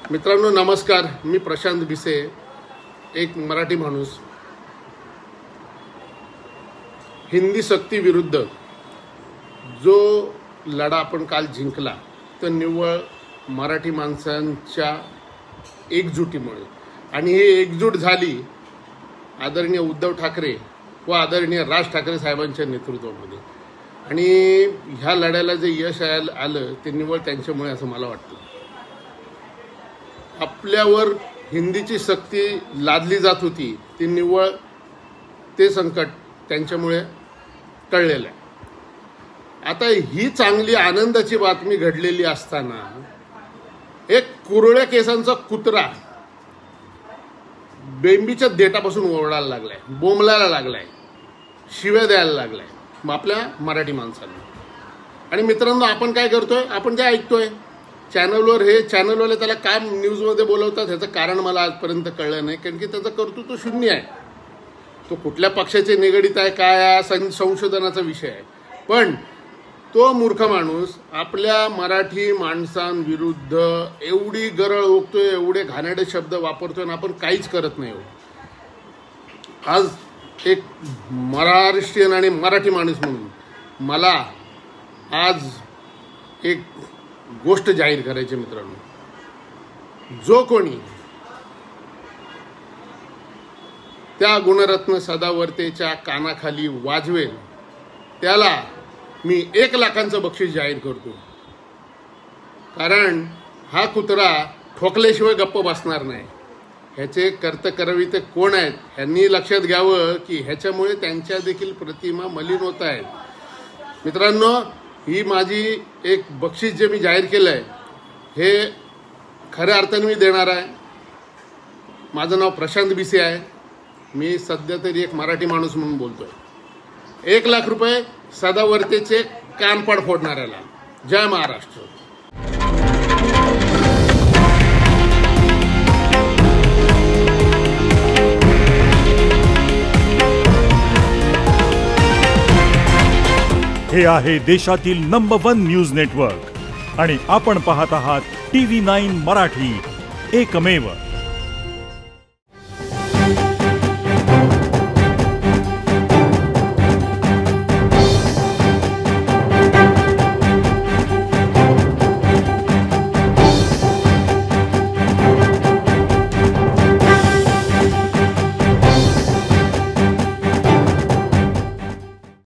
मित्रांनो नमस्कार, मी प्रशांत भिसे, एक मराठी माणूस. हिंदी सक्ती विरुद्ध जो लढा आपण काल जिंकला तो निव्वळ मराठी माणसांच्या एकजुटीमुळे. आणि हे एकजूट झाली आदरणीय उद्धव ठाकरे व आदरणीय राज ठाकरे साहेबांच्या नेतृत्वामध्ये. आणि ह्या लढ्याला जे यश आलं ते निव्वळ त्यांच्यामुळे असं मला वाटतं. आपल्यावर हिंदीची सक्ती लादली जात होती ती निव्वळ ते संकट त्यांच्यामुळे टळलेलं आहे. आता ही चांगली आनंदाची बातमी घडलेली असताना एक कुरळ्या केसांचा कुत्रा बेंबीच्या देठापासून ओरडायला लागलाय, बोंबलायला लागलाय, शिव्या द्यायला लागलाय आपल्या मराठी माणसांना. आणि मित्रांनो, आपण काय करतोय, आपण जे ऐकतोय चॅनलवर, हे चॅनलवाले त्याला काय न्यूजमध्ये बोलवतात ह्याचं कारण मला आजपर्यंत कळलं नाही. कारण की त्याचं कर्तृत्व शून्य आहे. तो कुठल्या पक्षाचे निगडीत आहे काय आहे संशोधनाचा विषय आहे. पण तो मूर्ख माणूस आपल्या मराठी माणसांविरुद्ध एवढी गरळ ओकतोय, एवढे घाणेरडे शब्द वापरतोय आणि आपण काहीच करत नाही. आज एक महाराष्ट्रीयन आणि मराठी माणूस म्हणून मला आज एक गोष्ट जाहीर करायची. मित्रांनो, जो कोणी त्या गुणरत्न सदावर्तेच्या कानाखाली वाजवेल त्याला मी 1 लाखाचं बक्षीस जाहीर करतो. कारण हा कुत्रा ठोकल्याशिवाय गप्प बसणार नाही. ह्याचे कर्तकर्ते कोण आहेत ह्यांनी लक्षात घ्यावं की ह्याच्यामुळे त्यांच्या देखील प्रतिमा मलिन होत आहेत. मित्रांनो, ही माझी एक बक्षीस जे मी जाहीर केलं आहे हे खऱ्या अर्थाने मी देणार आहे. माझं नाव प्रशांत भिसे आहे. मी सध्या तरी एक मराठी माणूस म्हणून बोलतोय. 1 लाख रुपये सदावर्तेचे कानपाड फोडणाऱ्याला. जय महाराष्ट्र. हे आहे देशातील नंबर 1 न्यूज नेटवर्क आणि आपण पाहत आहात TV9 मराठी, एकमेव.